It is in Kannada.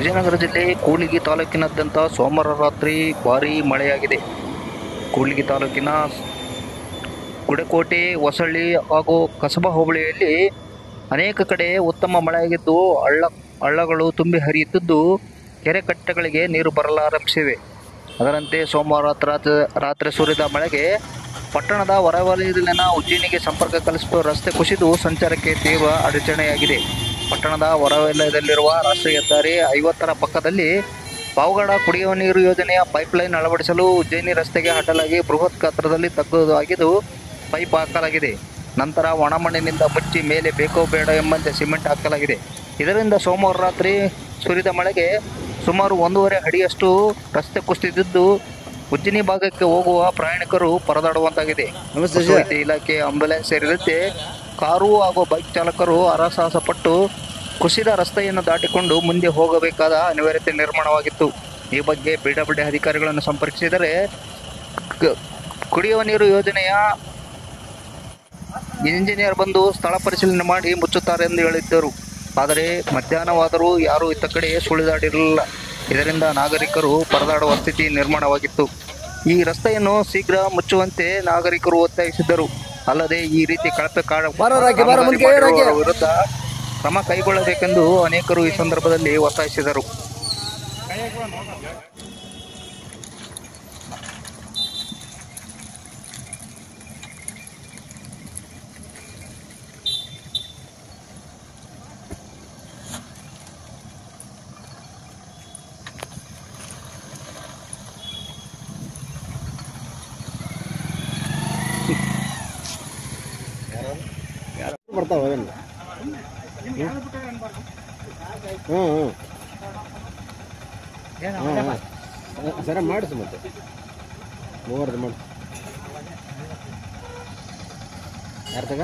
ವಿಜಯನಗರ ಜಿಲ್ಲೆ ಕೂಡ್ಲಿಗಿ ತಾಲೂಕಿನಾದ್ಯಂತ ಸೋಮವಾರ ರಾತ್ರಿ ಭಾರೀ ಮಳೆಯಾಗಿದೆ. ಕೂಡ್ಲಿಗಿ ತಾಲೂಕಿನ ಗುಡೆಕೋಟೆ, ಹೊಸಳ್ಳಿ ಹಾಗೂ ಕಸಬಾ ಹೋಬಳಿಯಲ್ಲಿ ಅನೇಕ ಕಡೆ ಉತ್ತಮ ಮಳೆಯಾಗಿದ್ದು ಹಳ್ಳಗಳು ತುಂಬಿ ಹರಿಯುತ್ತಿದ್ದು ಕೆರೆ ಕಟ್ಟೆಗಳಿಗೆ ನೀರು ಬರಲಾರಂಭಿಸಿವೆ. ಅದರಂತೆ ಸೋಮವಾರ ರಾತ್ರಿ ಸುರಿದ ಮಳೆಗೆ ಪಟ್ಟಣದ ಹೊರವಲಯದಲ್ಲಿನ ಉಜ್ಜಿನಿಗೆ ಸಂಪರ್ಕ ಕಲ್ಪಿಸುವ ರಸ್ತೆ ಕುಸಿದು ಸಂಚಾರಕ್ಕೆ ತೀವ್ರ ಅಡಚಣೆಯಾಗಿದೆ. ಪಟ್ಟಣದ ಹೊರವಲಯದಲ್ಲಿರುವ ರಾಷ್ಟ್ರೀಯ ಹೆದ್ದಾರಿ 50ರ ಪಕ್ಕದಲ್ಲಿ ಪಾವಗಡ ಕುಡಿಯುವ ನೀರು ಯೋಜನೆಯ ಪೈಪ್ಲೈನ್ ಅಳವಡಿಸಲು ಉಜ್ಜಯಿನಿ ರಸ್ತೆಗೆ ಅಡ್ಡಲಾಗಿ ಬೃಹತ್ ಗಾತ್ರದಲ್ಲಿ ತೆಗೆದುಹಾಕಿದ್ದು ಪೈಪ್ ಹಾಕಲಾಗಿದೆ. ನಂತರ ಒಣಮಣ್ಣಿನಿಂದ ಮುಚ್ಚಿ ಮೇಲೆ ಬೇಕೋ ಬೇಡ ಎಂಬಂತೆ ಸಿಮೆಂಟ್ ಹಾಕಲಾಗಿದೆ. ಇದರಿಂದ ಸೋಮವಾರ ರಾತ್ರಿ ಸುರಿದ ಮಳೆಗೆ ಸುಮಾರು 1.5 ಅಡಿಯಷ್ಟು ರಸ್ತೆ ಕುಸಿದಿದ್ದು ಉಜ್ಜಿನಿ ಭಾಗಕ್ಕೆ ಹೋಗುವ ಪ್ರಯಾಣಿಕರು ಪರದಾಡುವಂತಾಗಿದೆ. ಪಶುವೈದ್ಯ ಇಲಾಖೆ, ಆಂಬ್ಯುಲೆನ್ಸ್ ಸೇರಿದಂತೆ ಕಾರು ಹಾಗೂ ಬೈಕ್ ಚಾಲಕರು ಹರಸಾಹಸ ಪಟ್ಟು ಕುಸಿದ ರಸ್ತೆಯನ್ನು ದಾಟಿಕೊಂಡು ಮುಂದೆ ಹೋಗಬೇಕಾದ ಅನಿವಾರ್ಯತೆ ನಿರ್ಮಾಣವಾಗಿತ್ತು. ಈ ಬಗ್ಗೆ ಬಿಡಬ್ಲ್ಯೂ ಅಧಿಕಾರಿಗಳನ್ನು ಸಂಪರ್ಕಿಸಿದರೆ ಕುಡಿಯುವ ನೀರು ಯೋಜನೆಯ ಇಂಜಿನಿಯರ್ ಬಂದು ಸ್ಥಳ ಪರಿಶೀಲನೆ ಮಾಡಿ ಮುಚ್ಚುತ್ತಾರೆ ಎಂದು ಹೇಳಿದ್ದರು. ಆದರೆ ಮಧ್ಯಾಹ್ನವಾದರೂ ಯಾರೂ ಇತ್ತ ಕಡೆ ಸುಳಿದಾಡಿರಲಿಲ್ಲ. ಇದರಿಂದ ನಾಗರಿಕರು ಪರದಾಡುವ ಸ್ಥಿತಿ ನಿರ್ಮಾಣವಾಗಿತ್ತು. ಈ ರಸ್ತೆಯನ್ನು ಶೀಘ್ರ ಮುಚ್ಚುವಂತೆ ನಾಗರಿಕರು ಒತ್ತಾಯಿಸಿದ್ದರು. ಅಲ್ಲದೆ ಈ ರೀತಿ ಕಳಪೆ ವಿರುದ್ಧ ಕ್ರಮ ಕೈಗೊಳ್ಳಬೇಕೆಂದು ಅನೇಕರು ಈ ಸಂದರ್ಭದಲ್ಲಿ ಒತ್ತಾಯಿಸಿದರು. ಬರ್ತಾವ ಸರ ಮಾಡಿಸು ಮತ್ತೆ 3 ಮಾಡಿ ಯಾರ ತಗ